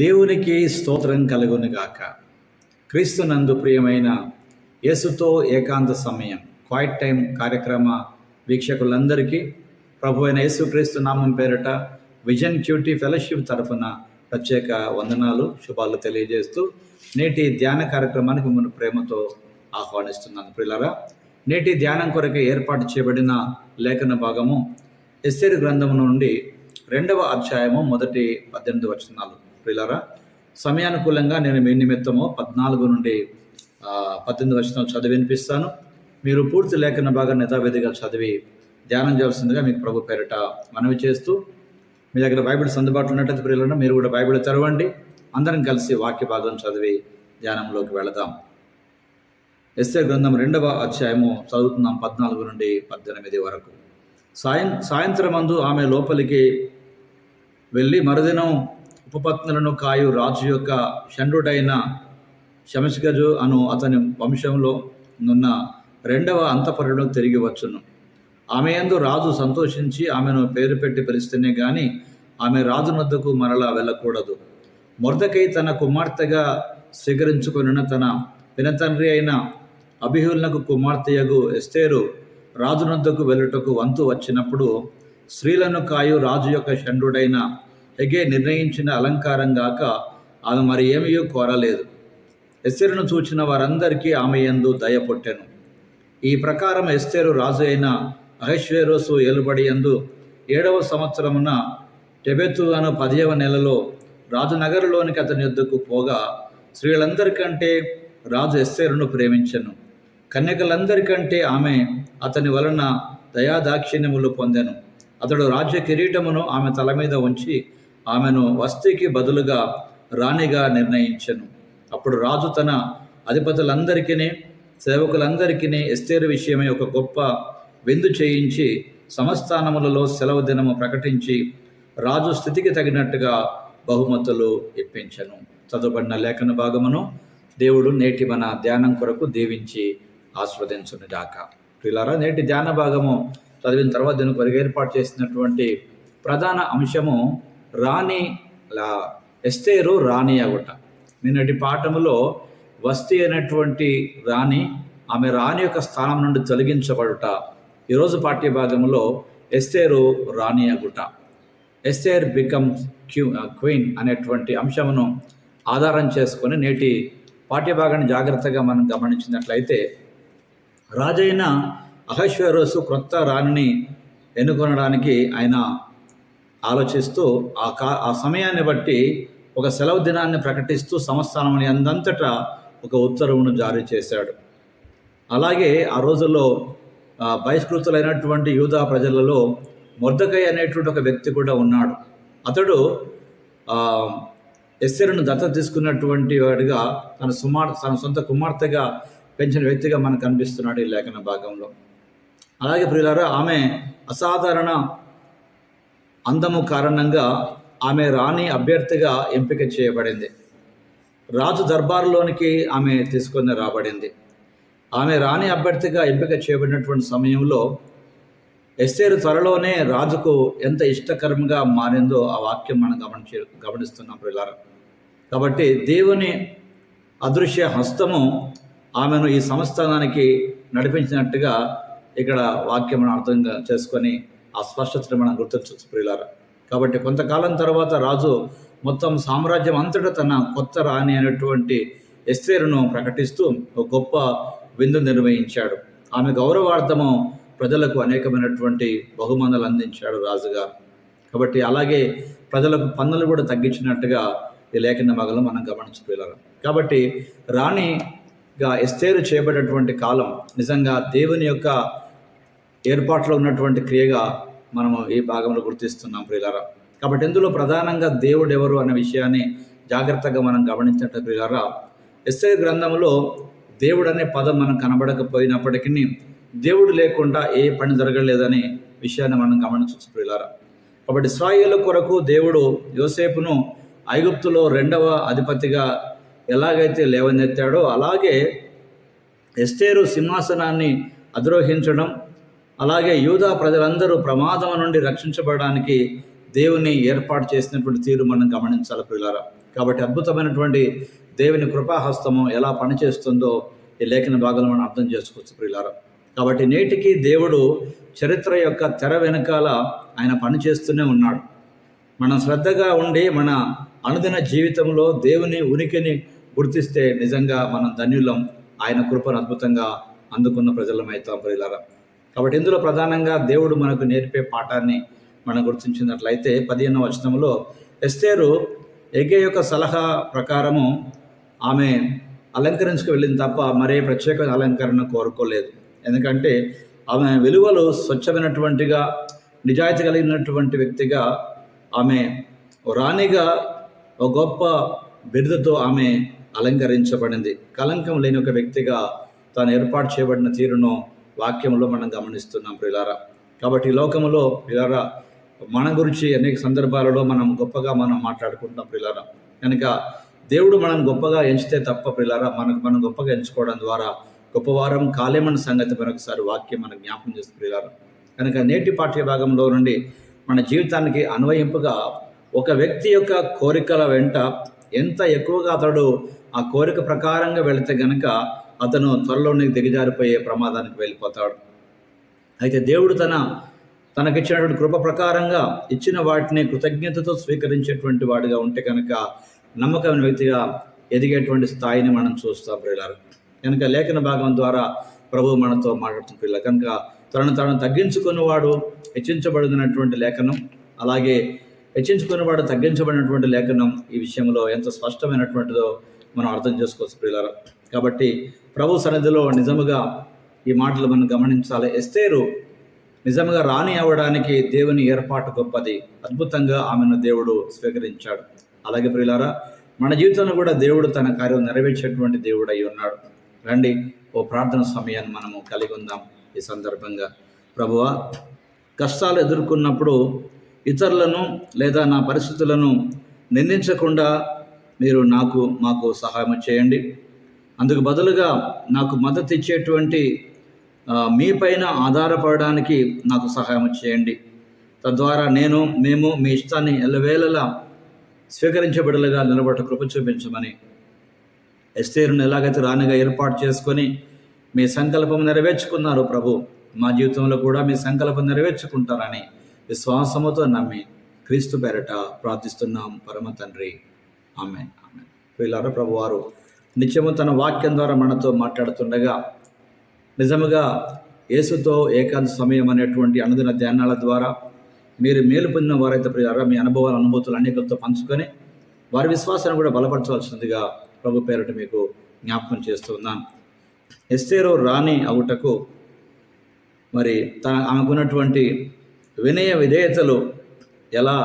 దేవునికి స్తోత్రం కలుగునుగాక. క్రీస్తునందు ప్రియమైన యేసుతో ఏకాంత సమయం క్వైట్ టైం కార్యక్రమ వీక్షకులందరికీ ప్రభు అయిన యేసుక్రీస్తు నామం పేరట విజన్ క్యూటీ ఫెలోషిప్ తరఫున ప్రత్యేక వందనాలు, శుభాలు తెలియజేస్తూ నేటి ధ్యాన కార్యక్రమానికి మిమ్మల్ని ప్రేమతో ఆహ్వానిస్తున్నాను. ప్రియులారా, నేటి ధ్యానం కొరకు ఏర్పాటు చేయబడిన లేఖన భాగము ఎస్తేరు గ్రంథము నుండి 2వ అధ్యాయము మొదటి 18 వచనాలు. ప్రియులారా, సమయానుకూలంగా నేను మీ నిమిత్తము 14 నుండి 18 వచనాలు చదివి వినిపిస్తాను. మీరు పూర్తి లేఖన భాగాన్ని యథావిధిగా చదివి ధ్యానం చేయాల్సిందిగా మీకు ప్రభు పేరిట మనవి చేస్తూ, మీ దగ్గర బైబిల్స్ అందుబాటులో ఉన్నట్లయితే ప్రియులారా మీరు కూడా బైబిల్ తెరవండి. అందరం కలిసి వాక్య భాగం చదివి ధ్యానంలోకి వెళదాం. ఎస్తేరు గ్రంథం 2వ అధ్యాయము చదువుతున్నాం 14 నుండి 18 వరకు. సాయంత్రమందు ఆమె లోపలికి వెళ్ళి మరుదినం ఉపపత్నులను కాయు రాజు యొక్క షండుడైన శమస్గజు అను అతని వంశంలో నున్న 2వ అంతఃపురమును తిరిగి వచ్చును. ఆమె యందు రాజు సంతోషించి ఆమెను పేరు పెట్టి పిలిస్తేనే గాని ఆమె రాజు వద్దకు మరలా వెళ్ళకూడదు. మొర్దెకై తన కుమార్తెగా స్వీకరించుకొనిన తన పినతండ్రి అయిన అబీహూలునకు కుమార్తెయగు ఎస్తేరు రాజు వద్దకు వెళ్ళుటకు వంతు వచ్చినప్పుడు స్త్రీలను కాయు రాజు యొక్క షండుడైన హెగే నిర్ణయించిన అలంకారం గాక ఆమె మరి ఏమీ కోరలేదు. ఎస్తేరును చూచిన వారందరికీ ఆమె యందు దయ పుట్టెను. ఈ ప్రకారం ఎస్తేరు రాజు అయిన అహష్వేరోసు ఏలుబడి యందు 7వ సంవత్సరమున టెబెతు అను 10వ నెలలో రాజునగరులోనికి అతని యొద్దకు పోగా స్త్రీలందరికంటే రాజు ఎస్తేరును ప్రేమించెను. కన్యకలందరికంటే ఆమె అతని వలన దయాదాక్షిణ్యములు పొందెను. అతడు రాజ్య కిరీటమును ఆమె తల మీద ఉంచి ఆమెను వస్తీకి బదులుగా రాణిగా నిర్ణయించెను. అప్పుడు రాజు తన అధిపతులందరికీ సేవకులందరికీ ఎస్తేరు విషయమై ఒక గొప్ప విందు చేయించి సంస్థానములలో సెలవు దినము ప్రకటించి రాజు స్థితికి తగినట్టుగా బహుమతులు ఇప్పించెను. చదువుబడిన లేఖన భాగమును దేవుడు నేటి మన ధ్యానం కొరకు దీవించి ఆస్వాదించునుగాక. ప్రియులారా, నేటి ధ్యాన భాగము చదివిన తర్వాత దీని కొరకు ఏర్పాటు చేసినటువంటి ప్రధాన అంశము ఎస్తేరు రాణి అగుట. నిన్నటి పాఠములో వస్తీ అయినటువంటి రాణి, ఆమె రాణి యొక్క స్థానం నుండి తొలగించబడుట. ఈరోజు పాఠ్య భాగంలో ఎస్తేరు రాణి అగుట, ఎస్తేర్ బికమ్స్ క్వీన్ అనేటువంటి అంశమును ఆధారం చేసుకొని నేటి పాఠ్యభాగాన్ని జాగ్రత్తగా మనం గమనించినట్లయితే, రాజైన అహష్వేరోసు క్రొత్త రాణిని ఎన్నుకొనడానికి ఆయన ఆలోచిస్తూ ఆ సమయాన్ని బట్టి ఒక సెలవు దినాన్ని ప్రకటిస్తూ సంస్థానముని అందంతటా ఒక ఉత్తర్వును జారీ చేశాడు. అలాగే ఆ రోజుల్లో బహిష్కృతులైనటువంటి యూదా ప్రజలలో మొర్దెకై అనేటువంటి ఒక వ్యక్తి కూడా ఉన్నాడు. అతడు ఎస్తేరును దత్తత తీసుకున్నటువంటి వాడిగా తన సొంత కుమార్తెగా పెంచిన వ్యక్తిగా మనకు కనిపిస్తున్నాడు ఈ లేఖన భాగంలో. అలాగే ప్రియులారా, ఆమె అసాధారణ అందము కారణంగా ఆమె రాణి అభ్యర్థిగా ఎంపిక చేయబడింది. రాజు దర్బారులోనికి ఆమె తీసుకొని రాబడింది. ఆమె రాణి అభ్యర్థిగా ఎంపిక చేయబడినటువంటి సమయంలో ఎస్తేరు త్వరలోనే రాజుకు ఎంత ఇష్టకరంగా మారిందో ఆ వాక్యం మనం గమనిస్తున్నాం ప్రియులారా. కాబట్టి దేవుని అదృశ్య హస్తము ఆమెను ఈ సంస్థానానికి నడిపించినట్టుగా ఇక్కడ వాక్యం మనం అర్థం చేసుకొని ఆ స్పష్టతను మనం గుర్తించవచ్చు ప్రియులారా. కాబట్టి కొంతకాలం తర్వాత రాజు మొత్తం సామ్రాజ్యం అంతటా తన కొత్త రాణి అనేటువంటి ఎస్తేరును ప్రకటిస్తూ ఒక గొప్ప విందు నిర్వహించాడు. ఆమె గౌరవార్థము ప్రజలకు అనేకమైనటువంటి బహుమానాలు అందించాడు రాజుగారు. కాబట్టి అలాగే ప్రజలకు పన్నులు కూడా తగ్గించినట్టుగా ఈ లేఖన భాగంలో మనం గమనించగలం. కాబట్టి రాణిగా ఎస్తేరు చేయబడినటువంటి కాలం నిజంగా దేవుని యొక్క ఏర్పాట్లో ఉన్నటువంటి క్రియగా మనము ఈ భాగంలో గుర్తిస్తున్నాం ప్రియులారా. కాబట్టి ఇందులో ప్రధానంగా దేవుడు ఎవరు అనే విషయాన్ని జాగ్రత్తగా మనం గమనించినట్టు ప్రియులారా, ఎస్తేరు గ్రంథంలో దేవుడు అనే పదం మనం కనబడకపోయినప్పటికీ దేవుడు లేకుండా ఏ పని జరగలేదనే విషయాన్ని మనం గమనించవచ్చు ప్రియులారా. కాబట్టి ఇశ్రాయేలు కొరకు దేవుడు యోసేపును ఐగుప్తులో 2వ అధిపతిగా ఎలాగైతే లేవనెత్తాడో అలాగే ఎస్తేరు సింహాసనాన్ని అధిరోహించడం, అలాగే యూదా ప్రజలందరూ ప్రమాదం నుండి రక్షించబడడానికి దేవుని ఏర్పాటు చేసినటువంటి తీరు మనం గమనించాలి ప్రియులారా. కాబట్టి అద్భుతమైనటువంటి దేవుని కృపాహస్తము ఎలా పనిచేస్తుందో ఈ లేఖన భాగంలో మనం అర్థం చేసుకోవచ్చు ప్రియులారా. కాబట్టి నేటికి దేవుడు చరిత్ర యొక్క తెర వెనకాల ఆయన పనిచేస్తూనే ఉన్నాడు. మనం శ్రద్ధగా ఉండి మన అనుదిన జీవితంలో దేవుని ఉనికిని గుర్తిస్తే నిజంగా మనం ధన్యులం, ఆయన కృపను అద్భుతంగా అందుకున్న ప్రజలమవుతాం ప్రియులారా. కాబట్టి ఇందులో ప్రధానంగా దేవుడు మనకు నేర్పే పాఠాన్ని మనం గుర్తించినట్లయితే 15వ వచనంలో ఎస్తేరు ఎగే యొక్క సలహా ప్రకారము ఆమె అలంకరించుకు వెళ్ళింది తప్ప మరే ప్రత్యేక అలంకరణ కోరుకోలేదు. ఎందుకంటే ఆమె విలువలు స్వచ్ఛమైనటువంటిగా, నిజాయితీ కలిగినటువంటి వ్యక్తిగా, ఆమె రాణిగా ఒక గొప్ప బిరుదుతో ఆమె అలంకరించబడింది. కలంకం లేని ఒక వ్యక్తిగా తాను ఏర్పాటు చేయబడిన తీరును వాక్యంలో మనం గమనిస్తున్నాం ప్రియులారా. కాబట్టి ఈ లోకంలో ప్రియులారా మన గురించి అనేక సందర్భాలలో మనం గొప్పగా మాట్లాడుకుంటున్నాం ప్రియులారా. కనుక దేవుడు మనం గొప్పగా ఎంచితే తప్ప ప్రియులారా మనం గొప్పగా ఎంచుకోవడం ద్వారా గొప్పవారం కాలేమన్న సంగతి మరొకసారి వాక్యం మనకు జ్ఞాపకం చేస్తుంది ప్రియులారా. కనుక నేటి పాఠ్య భాగంలో నుండి మన జీవితానికి అన్వయింపుగా ఒక వ్యక్తి యొక్క కోరికల వెంట ఎంత ఎక్కువగా అతడు ఆ కోరిక ప్రకారంగా వెళితే గనక అతను త్వరలోనే దిగజారిపోయే ప్రమాదానికి వెళ్ళిపోతాడు. అయితే దేవుడు తనకిచ్చినటువంటి కృప ప్రకారంగా ఇచ్చిన వాటిని కృతజ్ఞతతో స్వీకరించేటువంటి వాడిగా ఉంటే కనుక నమ్మకమైన వ్యక్తిగా ఎదిగేటువంటి స్థాయిని మనం చూస్తాం ప్రియులారా. కనుక లేఖన భాగం ద్వారా ప్రభువు మనతో మాట్లాడుతున్న పిల్లలు కనుక తాను తగ్గించుకున్నవాడు హెచ్చించబడినటువంటి లేఖనం, అలాగే హెచ్చించుకున్నవాడు తగ్గించబడినటువంటి లేఖనం ఈ విషయంలో ఎంత స్పష్టమైనటువంటిదో మనం అర్థం చేసుకోవచ్చు ప్రియులారా. కాబట్టి ప్రభు సన్నిధిలో నిజముగా ఈ మాటలు మనం గమనించాలి. ఎస్తేరు నిజంగా రాణి అవ్వడానికి దేవుని ఏర్పాటు గొప్పది. అద్భుతంగా ఆమెను దేవుడు స్వీకరించాడు. అలాగే ప్రియులారా మన జీవితంలో కూడా దేవుడు తన కార్యం నెరవేర్చేటువంటి దేవుడు అయి ఉన్నాడు. రండి ఓ ప్రార్థన సమయాన్ని మనము కలిగి ఉందాం. ఈ సందర్భంగా ప్రభువా, కష్టాలు ఎదుర్కొన్నప్పుడు ఇతరులను లేదా నా పరిస్థితులను నిందించకుండా మీరు మాకు సహాయం చేయండి. అందుకు బదులుగా నాకు మద్దతు ఇచ్చేటువంటి మీ పైన ఆధారపడడానికి నాకు సహాయం చేయండి. తద్వారా మేము మీ ఇష్టాన్ని ఎల్లవేళలా స్వీకరించబడలుగా నిలబడ కృప చూపించమని ఎస్తేరును ఎలాగైతే రాణిగా ఏర్పాటు చేసుకొని మీ సంకల్పం నెరవేర్చుకున్నారు ప్రభు, మా జీవితంలో కూడా మీ సంకల్పం నెరవేర్చుకుంటారని విశ్వాసముతో నమ్మి క్రీస్తు పేరట ప్రార్థిస్తున్నాం పరమ తండ్రి. ఆమేన్. ఆమేన్. ప్రియులారా ప్రభు వారు నిత్యము తన వాక్యం ద్వారా మనతో మాట్లాడుతుండగా నిజముగా యేసుతో ఏకాంత సమయం అనేటువంటి అనుదిన ధ్యానాల ద్వారా మీరు మేలు పొందిన వారైతే ప్రియులారా మీ అనుభూతులు అనేకలతో పంచుకొని వారి విశ్వాసాన్ని కూడా బలపరచవలసిందిగా ప్రభు పేరట మీకు జ్ఞాపకం చేస్తున్నాను. ఎస్తేరు రాణి అవుటకు మరి ఆమెకున్నటువంటి వినయ విధేయతలు ఎలా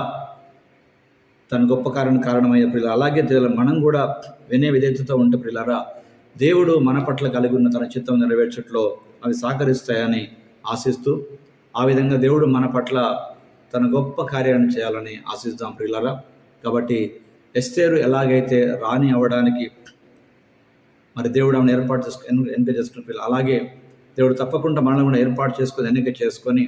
తన గొప్ప కారణమయ్యే ప్రియులు, అలాగే మనం కూడా వినయ విధేయతతో ఉంటే ప్రియులారా దేవుడు మన పట్ల కలిగి ఉన్న తన చిత్తం నెరవేర్చట్లో అవి సహకరిస్తాయని ఆశిస్తూ ఆ విధంగా దేవుడు మన పట్ల తన గొప్ప కార్యాన్ని చేయాలని ఆశిస్తాం ప్రియులారా. కాబట్టి ఎస్తేరు ఎలాగైతే రాణి అవ్వడానికి మరి దేవుడు ఆమెను ఏర్పాటు ఎన్నిక చేసుకున్న పిల్లలు, అలాగే దేవుడు తప్పకుండా మనల్ని కూడా ఏర్పాటు చేసుకొని ఎన్నిక చేసుకొని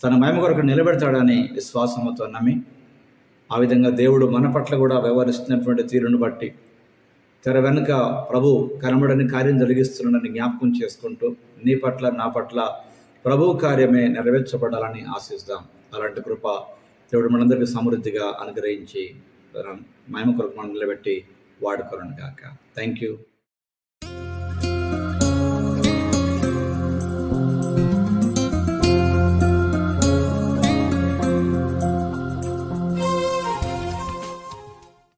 తన మహిమ కొరకు నిలబెడతాడని విశ్వాసంతో నమ్మి ఆ విధంగా దేవుడు మన పట్ల కూడా వ్యవహరిస్తున్నటువంటి తీరును బట్టి తెర వెనుక ప్రభు కనబడని కార్యం జరిగిస్తున్నాడని జ్ఞాపకం చేసుకుంటూ నీ పట్ల నా పట్ల ప్రభు కార్యమే నెరవేర్చబడాలని ఆశిస్తాం. అలాంటి కృప దేవుడు మనందరికీ సమృద్ధిగా అనుగ్రహించి మహిమ కొరకు మనం నిలబెట్టి వాడుకోను గాక. Thank you.